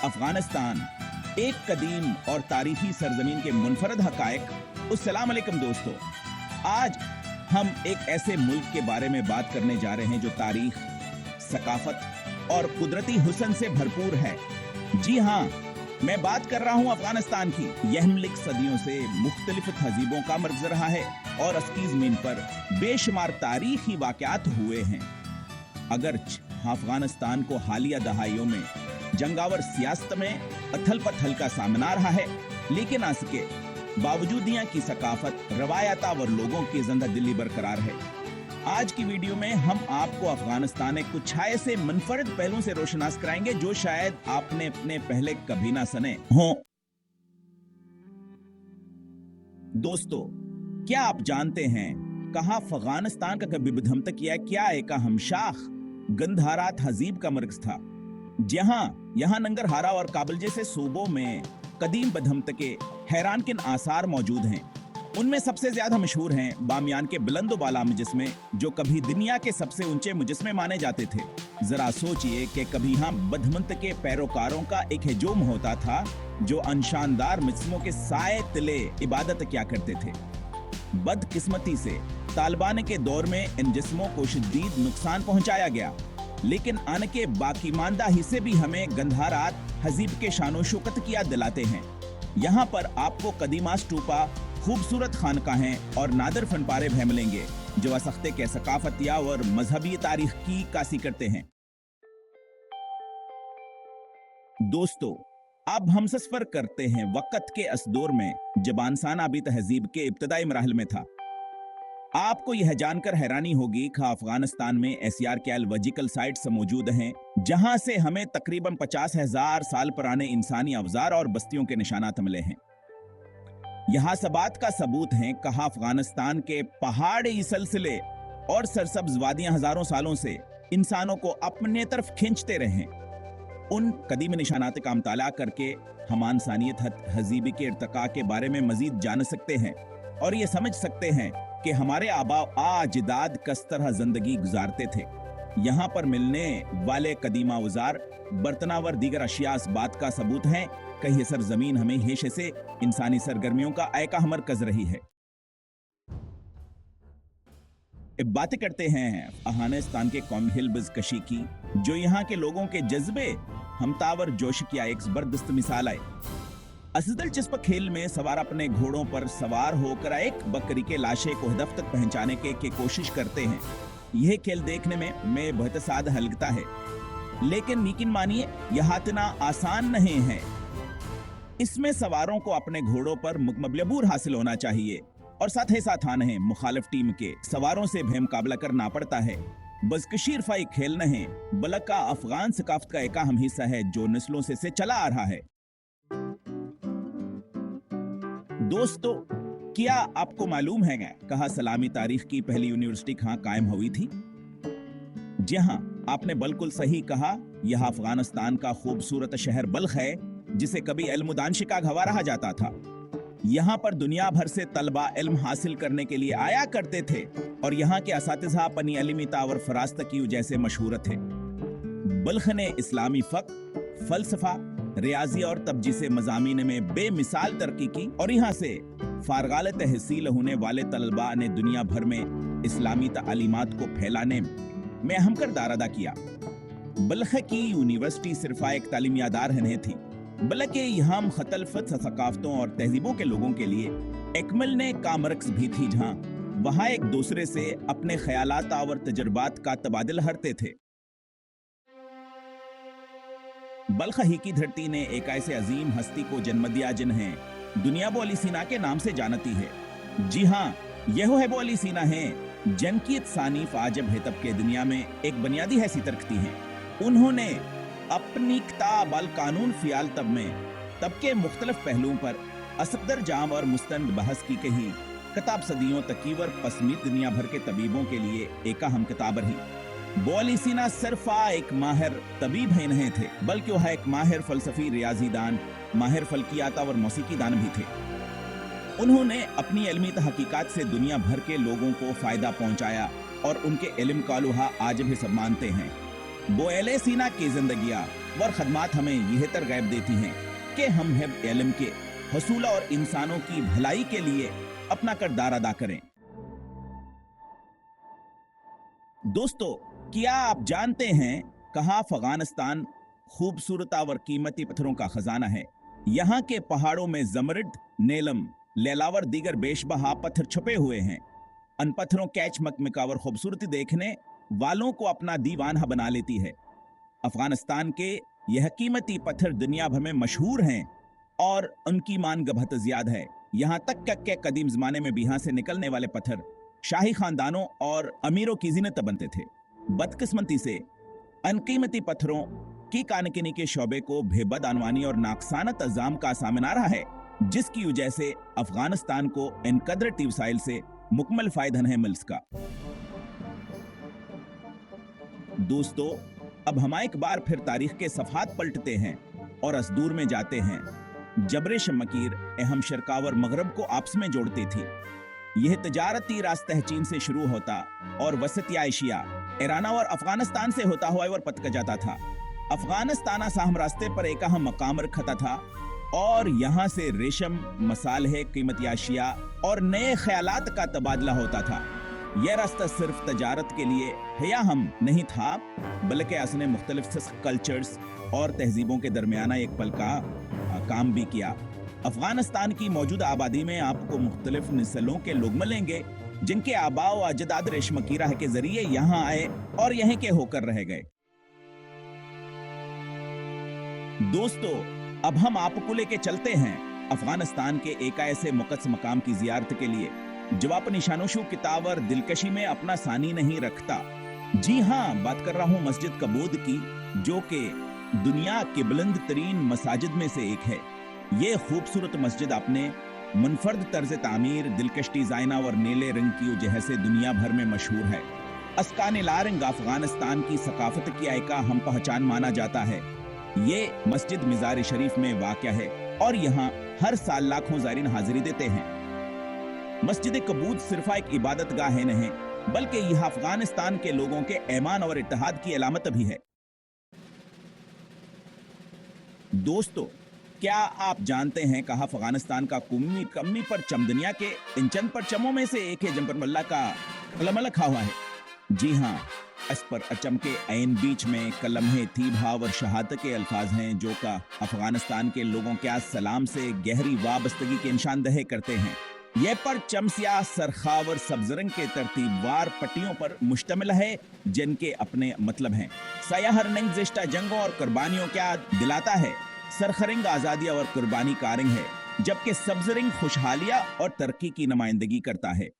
अफगानिस्तान, एक कदीम और तारीखी सरजमीन के मुनफरद हकायक। अस्सलाम वालेकुम दोस्तों, आज हम एक ऐसे मुल्क के बारे में बात करने जा रहे हैं जो तारीख, सकाफत और कुदरती हुस्न से भरपूर है। जी हाँ, मैं बात कर रहा हूँ अफगानिस्तान की। यह मुल्क सदियों से मुख्तलिफ तहजीबों का मर्कज रहा है और इसकी जमीन पर बेशुमार तारीखी वाक़यात हुए हैं। अगरचे अफगानिस्तान को हालिया दहाइयों में जंगावर सियासत में अथल पथल का सामना रहा है, लेकिन इसके बावजूद यहाँ की सकाफत, रवायत और लोगों की जिंदा दिली बरकरार है। आज की वीडियो में हम आपको अफगानिस्तान के कुछ ऐसे मुनफरद पहलुओं से रोशनास कराएंगे जो शायद आपने अपने पहले कभी ना सुने हों। दोस्तों, क्या आप जानते हैं कहाँ अफगानिस्तान का कभी बदहमत किया क्या एक हमशाख गंधारा तहजीब का मर्कज था, जहाँ यहाँ नंगरहारा और काबुल जैसे सूबों में कदीम बदहमत के हैरानकिन आसार मौजूद हैं। उनमें सबसे ज्यादा मशहूर हैं बामियान के बुलंद बाला मुजस्मे, जो कभी दुनिया के सबसे ऊंचे मुजस्मे माने जाते थे। जरा सोचिए कि कभी यहाँ बदहमत के पैरोकारों का एक हजूम होता था जो अनशानदार मुजस्मों के साए तिले इबादत किया करते थे। बदकिस्मती से तालिबान के दौर में इन जिस्मों को शदीद नुकसान पहुंचाया गया, लेकिन आन के बाकी मानदा हिस्से भी हमें गंधारात हजीब के शानो शौकत की याद दिलाते हैं। यहाँ पर आपको कदीमा स्टूपा, खूबसूरत खानकाहें और नादर फनपारे भी मिलेंगे जो सख्ते के सकाफतिया और मजहबी तारीख की कासी करते हैं। दोस्तों, अब हम सफर करते हैं वक्त के इस दौर में जब इंसान अभी तहजीब के इब्तदाई मराहल में था। आपको यह जानकर हैरानी होगी कि अफगानिस्तान में आर्कियोलॉजिकल साइट्स मौजूद हैं जहां से हमें तकरीबन 50,000 साल पुराने इंसानी अवजार और बस्तियों के निशानात मिले हैं। यहाँ सबात का सबूत है कि अफगानिस्तान के पहाड़ी सिलसिले और सरसब्ज वादियां हजारों सालों से इंसानों को अपने तरफ खींचते रहे। उन कदीम निशानात का मुताला करके हम इंसानियत हजीबी के इर्तका के बारे में मजीद जान सकते हैं और ये समझ सकते हैं कि हमारे आबा अजदाद किस तरह जिंदगी गुजारते थे। यहाँ पर मिलने वाले कदीमा औजार, बर्तनावर दीगर अशिया इस बात का सबूत हैं कि यह सरजमीन हमें हमेशा से इंसानी सरगर्मियों का ऐका मरकज रही है। अब बातें करते हैं अफगानिस्तान के कौमी हिल बज़कशी की, जो यहाँ के लोगों के जज्बे हमतावर जोश की एक जबरदस्त मिसाल है। असल दिलचस्प खेल में सवार अपने घोड़ों पर सवार होकर एक बकरी के लाशे को हदफ तक पहुंचाने के कोशिश करते हैं। यह खेल देखने में बहुत सादा हल्कता है, लेकिन यकीन मानिए यह इतना आसान नहीं है। इसमें सवारों को अपने घोड़ों पर मुकम्मल हासिल होना चाहिए और साथ ही साथ आने मुखालिफ टीम के सवारों से भी मुकाबला करना पड़ता है। बज़कशी रफ़ाई खेल नहीं बल्कि अफगान सकाफत का एक अहम हिस्सा है जो नस्लों से चला आ रहा है। दोस्तों, क्या आपको मालूम है कहाँ सलामी तारीख की पहली यूनिवर्सिटी कहाँ कायम हुई थी? जी हाँ, आपने बिल्कुल सही कहा। यह अफगानिस्तान का खूबसूरत शहर बल्ख है, जिसे कभी इल्म-दानिश का गवाह रहा जाता था। यहाँ पर दुनिया भर से तलबा इल्म हासिल करने के लिए आया करते थे और यहाँ के असातिज़ा अपनी इल्मी तावर फरास्त की वजह से मशहूर थे। बल्ख ने इस्लामी फ़िक़्ह, फ़लसफ़ा, रियाजी और तबजीसे मज़ामीन में बेमिसाल तरक्की की और यहाँ से फारगाल तहसील होने वाले तलबा ने दुनिया भर में इस्लामी तालीमात को फैलाने में अहम किरदार अदा किया। बल्ख की यूनिवर्सिटी सिर्फ एक तालीमी अदार नहीं थी, बल्कि यहाँ मुख्तलिफ सकाफतों और तहजीबों के लोगों के लिए एक मिलने का मरकज़ भी थी, जहाँ वहाँ एक दूसरे से अपने ख्यालात और तजुर्बात का तबादला करते थे। बल्ख ही की धरती ने एक ऐसे अजीम हस्ती को जन्म दिया जिन्हें दुनिया अबू अली सीना के नाम से जानती है। जी हाँ, यह है अबू अली सीना है जिनकी तसानीफ आज तब के दुनिया में एक बुनियादी हैसियत रखती हैं। उन्होंने अपनी किताब अल कानून फ़ियाल तब में तब के मुख्तलिफ पहलुओं पर असदर जाम और मुस्तंद बहस की कही किताब सदियों तकीवर पसमीत दुनिया भर के तबीबों के लिए एक अहम किताब रही। अबू अली सीना सिर्फ एक माहिर तबीब ही नहीं थे, बल्कि वह एक माहिर फ़लसफ़ी, रियाजी दान, माहिर फल्कियात और मौसीकी दान भी थे। उन्होंने अपनी इल्मी तहकीकात से दुनिया भर के लोगों को फ़ायदा पहुंचाया और उनके इल्म का लोहा आज भी सब मानते हैं। बोएले सीना की जिंदगियां व खदमात हमें यह तरगैब देती हैं कि हम है इल्म के हसूला और इंसानों की भलाई के लिए अपना किरदार अदा करें। दोस्तों, क्या आप जानते हैं कहाँ अफगानिस्तान खूबसूरत और कीमती पत्थरों का खजाना है। यहाँ के पहाड़ों में जमरद, नीलम, लैलावर दीगर बेशबहा पत्थर छुपे हुए हैं। अन पत्थरों की चमकमक और खूबसूरती देखने वालों को अपना दीवाना बना लेती है। अफगानिस्तान के यह कीमती पत्थर दुनिया भर में मशहूर हैं और उनकी मांग बहुत ज्यादा है। यहाँ तक के कदीम जमाने में भी यहाँ से निकलने वाले पत्थर शाही खानदानों और अमीरों की जीनत बनते थे। बदकिस्मती से अनकीमती पत्थरों की कानकिनी के शोबे को बेबद अनवानी और नाकसानत अजाम का सामना रहा है, जिसकी वजह से अफगानिस्तान को इन कदरती वसाइल से मुकम्मल फायदा है मिल सका। दोस्तों, अब हम एक बार फिर तारीख के सफात पलटते हैं और असदूर में जाते हैं। जबरे शमकीर अहम शरकावर मगरब को आपस में जोड़ती थी। यह तजारती रास्ता चीन से शुरू होता और वसतिया एशिया, ईरान और अफगानिस्तान से होता हुआ और पतक जाता था। अफगानिस्तान साहम रास्ते पर एक अहम मकाम रखता था और यहाँ से रेशम, मसाले, कीमती अशिया और नए ख्यालात का तबादला होता था। यह रास्ता सिर्फ तजारत के लिए हया हम नहीं था, बल्कि उसने मुख्तलिफ कल्चर्स और तहजीबों के दरमियाना एक पल का काम भी किया। अफगानिस्तान की मौजूदा आबादी में आपको मुख्तलिफ नस्लों के लोग मिलेंगे, जिनके आबा व अजदाद रेशम की राह के जरिए यहाँ आए और यहीं के होकर रह गए। दोस्तों, अब हम आपको लेके चलते हैं अफगानिस्तान के एक ऐसे मुक़द्दस मकाम की जियारत के लिए जो अपनी शानोशो कितावर दिलकशी में अपना सानी नहीं रखता। जी हाँ, बात कर रहा हूँ मस्जिद कबूद की, जो कि दुनिया के बुलंद तरीन मसाजिद में से एक है। ये खूबसूरत मस्जिद अपने मुनफर्द तर्ज तामीर, दिलकश डिजाइना और नीले रंग की वजह से दुनिया भर में मशहूर है। अस्कान लारंग अफगानिस्तान की सकाफत की आयका हम पहचान माना जाता है। ये मस्जिद मिज़ार शरीफ में वाक़या है और यहाँ हर साल लाखों ज़ायरीन हाजिरी देते हैं। मस्जिद कबूद सिर्फ एक इबादत गाह नहीं, बल्कि यह अफगानिस्तान के लोगों के ईमान और इत्तेहाद की अलामत भी है। दोस्तों, क्या आप जानते हैं कहा अफगानिस्तान का कमी पर चम दुनिया के इन चंद परचमों में से एक है जिन पर मल्ला का कलम लिखा हुआ है। जी हाँ, इस पर अचम के ऐन बीच में कलम थी भाव और शहादत के अल्फाज हैं, जो का अफगानिस्तान के लोगों के सलाम से गहरी वाबस्तगी के निशानदह करते हैं। यह पर चमसिया सरखावर सब्जरंग के तरतीबवार पट्टियों पर मुश्तमिल है, जिनके अपने मतलब हैं। सयाहर नंग ज़िश्ता जंगों और कुर्बानियों क्या दिलाता है। सरखरिंग आज़ादी और कुर्बानी कारंग है, जबकि सब्जरिंग खुशहालिया और तरक्की की नुमाइंदगी करता है।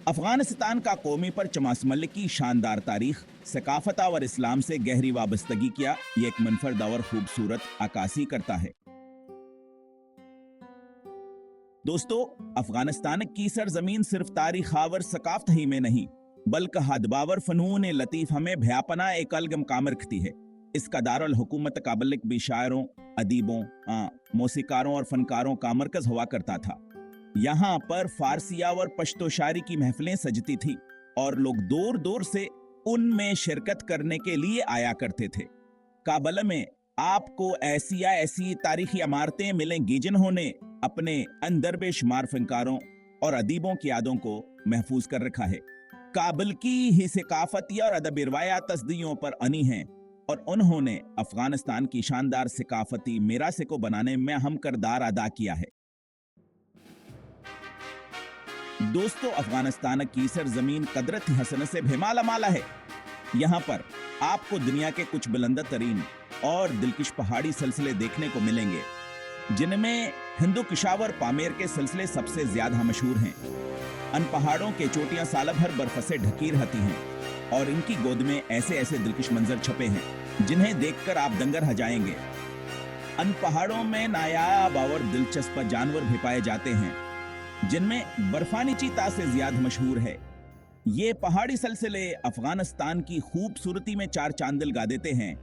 अफगानिस्तान का कौमी पर चमासमल की शानदार तारीख, सकाफत और इस्लाम से गहरी वाबस्तगी किया ये एक मुनफरद और खूबसूरत अक्कासी करता है। दोस्तों, अफगानिस्तान की सरजमीन सिर्फ तारीखावर सकाफत ही में नहीं, बल्कि हदबावर फनून लतीफ हमें भयापना एक अलग मकाम रखती है। इसका दारुल हुकूमत काबल भी शायरों, अदीबों, मौसीकारों और फनकारों का मरकज हुआ करता था। यहाँ पर फारसिया और पश्तो शायरी की महफिलें सजती थी और लोग दूर दूर से उनमें शिरकत करने के लिए आया करते थे। काबल में आपको ऐसी तारीखी इमारतें मिलेंगी जिन्होंने अपने अंदर बेशुमार फनकारों और अदीबों की यादों को महफूज कर रखा है। काबल की ही सकाफती और अदबी रवायात तस्दीयों पर अनी हैं और उन्होंने अफगानिस्तान की शानदार सकाफती मीरास को बनाने में अहम किरदार अदा किया है। दोस्तों, अफगानिस्तान की सरजमीन कदरत हसन से बेमाला माला है। यहाँ पर आपको दुनिया के कुछ बुलंद तरीन और दिलकश पहाड़ी सिलसिले देखने को मिलेंगे, जिनमें हिंदू किशावर पामेर के सिलसिले सबसे ज्यादा मशहूर हैं। अन पहाड़ों के चोटियां साल भर बर्फ से ढकी रहती हैं और इनकी गोद में ऐसे ऐसे दिलकश मंजर छपे हैं जिन्हें देखकर आप दंग रह जाएंगे। अन पहाड़ों में नायाब और दिलचस्प जानवर भी पाए जाते हैं, जिनमें बर्फानी चीता से ज्यादा मशहूर है। ये पहाड़ी सिलसिले अफगानिस्तान की खूबसूरती में चार चांद लगा देते हैं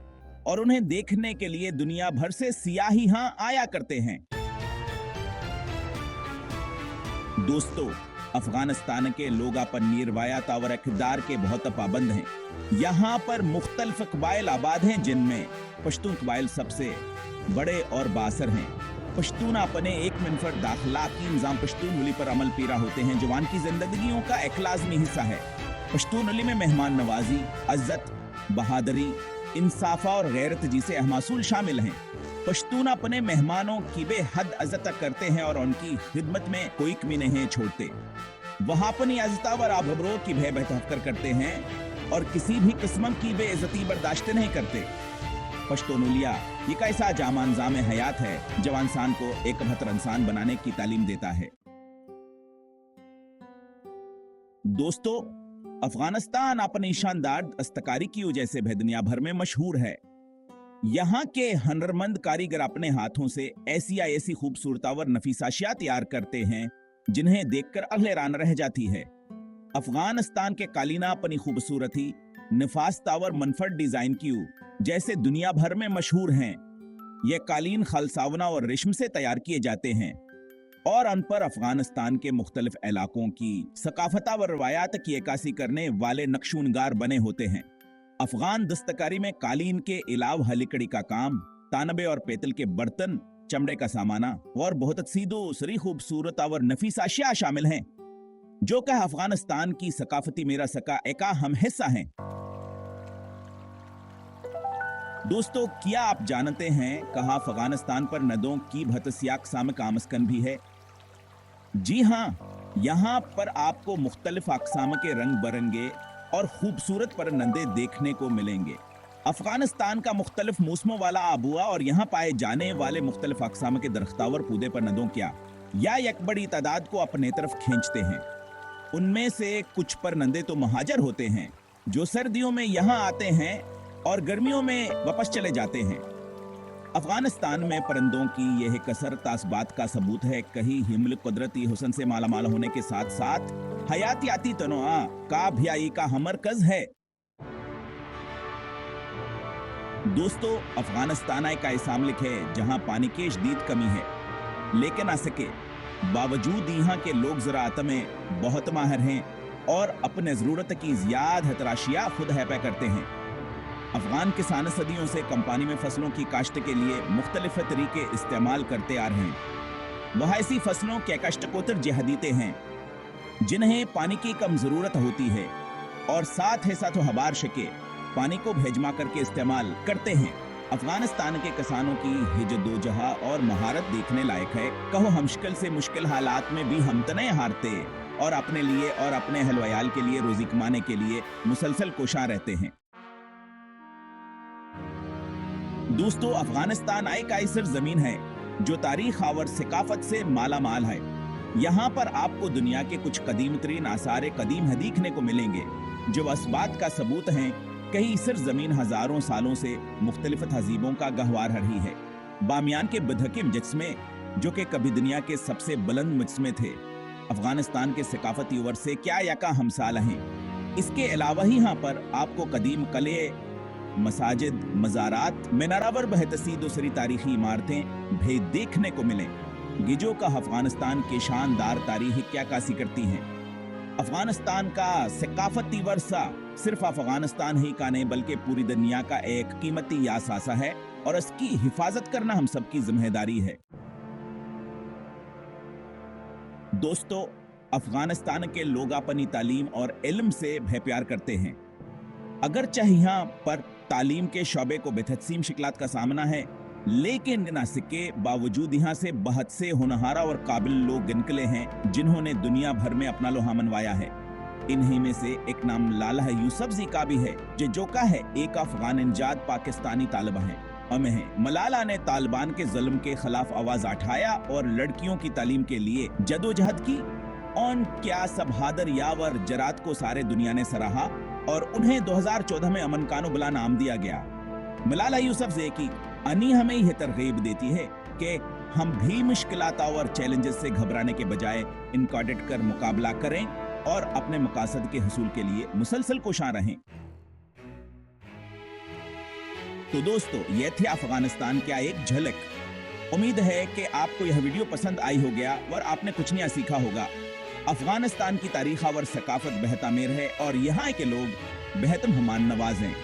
और उन्हें देखने के लिए दुनिया भर से सियाही यहाँ आया करते हैं। दोस्तों, अफगानिस्तान के लोग अपन निर्वायात और इक़्तिदार के बहुत पाबंद हैं। यहाँ पर मुख्तलिफ कबाइल आबाद हैं, जिनमें पश्तून कबाइल सबसे बड़े और बासर हैं। पश्तून अपने एक मिनफरद दाखलाकी निज़ाम पश्तून वली पर अमल पीरा होते हैं, जो उनकी जिंदगियों का एक लाज़मी हिस्सा है। पश्तून वली में मेहमान नवाजी, इज्जत, बहादुरी, इंसाफा और गैरत जैसे अहम असूल शामिल हैं। पश्तून अपने मेहमानों की बेहद इज्जत करते हैं और उनकी खिदमत में कोई कमी नहीं छोड़ते। वह अपनी इज्जत और आबरू की बेहतर करते हैं और किसी भी किस्म की बेइज्जती बर्दाश्त नहीं करते। पश्तूनुलिया ये कैसा जामा निज़ाम हयात है जो इंसान को एक बेहतर इंसान बनाने की तालीम देता है। दोस्तों, अफगानिस्तान अपनी शानदार दस्तकारी की वजह से दुनिया भर में मशहूर है। यहाँ के हुनरमंद कारीगर अपने हाथों से ऐसी खूबसूरत और नफीस अशिया तैयार करते हैं जिन्हें देखकर अहलैरान रह जाती है। अफगानिस्तान के कालीना अपनी खूबसूरती, नफासत और मनफरद डिजाइन की जैसे दुनिया भर में मशहूर हैं। ये कालीन खालसावना और रेशम से तैयार किए जाते हैं और उन पर अफगानिस्तान के मुख्तलिफ इलाकों की सकाफत और रवायात की अक्कासी करने वाले नक्शूनगार बने होते हैं। अफगान दस्तकारी में कालीन के अलावा हलिकड़ी का काम, तानबे और पेतल के बर्तन, चमड़े का सामाना और बहुत सीधो खूबसूरत और नफीस अशिया शामिल हैं, जो कि अफगानिस्तान की सकाफती मीरास का एक अहम हिस्सा हैं। दोस्तों, क्या आप जानते हैं कहा अफगानिस्तान पर नदों की भतसिया अक़साम का मस्कन भी है? जी हाँ, यहाँ पर आपको मुख्तलिफ अक़साम के रंग बरंगे और खूबसूरत परंदे देखने को मिलेंगे। अफगानिस्तान का मुख्तलिफ मौसमों वाला आबुआ और यहाँ पाए जाने वाले मुख्तलिफ अक़साम के दरख्तावर पौधे परंदों या एक बड़ी तादाद को अपने तरफ खींचते हैं। उनमें से कुछ परंदे तो महाजर होते हैं, जो सर्दियों में यहाँ आते हैं और गर्मियों में वापस चले जाते हैं। अफगानिस्तान में परंदों की यह कसरत इस बात का सबूत है कहीं हिम्ल कुदरती हुस्न से मालामाल होने के साथ साथ हयातियाती तनोआ का भी का मरकज है। दोस्तों, अफगानिस्तान एक ऐसा मुल्क है जहां पानी की शदीद कमी है, लेकिन असके बावजूद यहाँ के लोग ज़राअत में बहुत माहिर हैं और अपने ज़रूरत की ज़्यादा तराशिया खुद हैपा करते हैं। अफगान किसान सदियों से कंपानी में फसलों की काश्त के लिए मुख्तलिफ तरीके इस्तेमाल करते आ रहे हैं। वह ऐसी फसलों के काश्त को तरजीह देते हैं जिन्हें पानी की कम ज़रूरत होती है और साथ ही साथ हबार शके पानी को भेजमा करके इस्तेमाल करते हैं। अफगानिस्तान के किसानों की हिजदोजहा और महारत देखने लायक है। कहो हम मुश्किल से मुश्किल हालात में भी हम तने हारते और अपने लिए और अपने अहल-वयाल के लिए रोजी कमाने के लिए मुसलसल कोशा रहते हैं। दोस्तों, अफगानिस्तान एक ऐसी जमीन है जो तारीख और सकाफत से माला माल है। यहाँ पर आपको दुनिया के कुछ कदीम तरीन आसार कदीम है देखने को मिलेंगे, जो इस बात का सबूत हैं कई सरजमीन हजारों सालों से मुख्तलिफ तहजीबों का गहवार रही है। बामियान के बदहकीम मुजस्मे, जो कि कभी दुनिया के सबसे बुलंद मुजस्मे थे, अफगानिस्तान के सकाफती वर्से क्या यका हमसाल हैं। इसके अलावा ही यहाँ पर आपको कदीम कले, मसाजिद, मज़ारात, मीनारावर बहतसी दूसरी तारीखी इमारतें भी देखने को मिले, गिजो का अफगानिस्तान की शानदार तारीख क्या कासी करती हैं। अफगानिस्तान का सकाफती वर्सा सिर्फ अफगानिस्तान ही का नहीं बल्कि पूरी दुनिया का एक कीमती असासा है और इसकी हिफाजत करना हम सबकी जिम्मेदारी है। दोस्तों, अफगानिस्तान के लोग अपनी तालीम और इल्म से भय प्यार करते हैं। अगर चाहे यहाँ पर तालीम के शोबे को बेतहसीम शिकलात का सामना है, लेकिन नासिक के बावजूद यहाँ से बहुत से होनहारा और काबिल लोग निकले हैं जिन्होंने दुनिया भर में अपना लोहा मनवाया है। इन्हीं में से एक नाम लाला यूसुफज़ई का भी है, जो का है एक अफगान इंजाद पाकिस्तानी तालिबा है। मलाला ने तालिबान के जुल्म के खिलाफ आवाज उठाया और लड़कियों की तालीम के लिए जदोजहद की। और क्या सब हादर यावर जरात को सारे दुनिया ने सराहा और उन्हें 2014 में अमन कानो बुला नाम दिया गया। मलाला यूसुफज़ई की अनी हमें यह तरगीब देती है कि हम भी मुश्किलात और चैलेंजेस से घबराने के बजाय इनको डट कर मुकाबला करें और अपने मकासद के हसूल के लिए मुसलसल कोशां रहें। तो दोस्तों, यह थी अफगानिस्तान का एक झलक। उम्मीद है कि आपको यह वीडियो पसंद आई होगा और आपने कुछ नया सीखा होगा। अफगानिस्तान की तारीख और सकाफत बेहद आमिर है और यहाँ के लोग बेहद मेहमान नवाज हैं।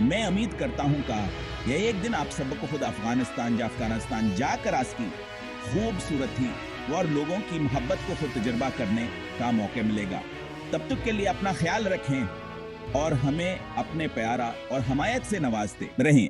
मैं उम्मीद करता हूँ कि यह एक दिन आप सबको खुद अफगानिस्तान जाकर इसकी खूबसूरती और लोगों की मोहब्बत को खुद तजुर्बा करने का मौका मिलेगा। तब तक के लिए अपना ख्याल रखें और हमें अपने प्यारा और हमायत से नवाजते रहें।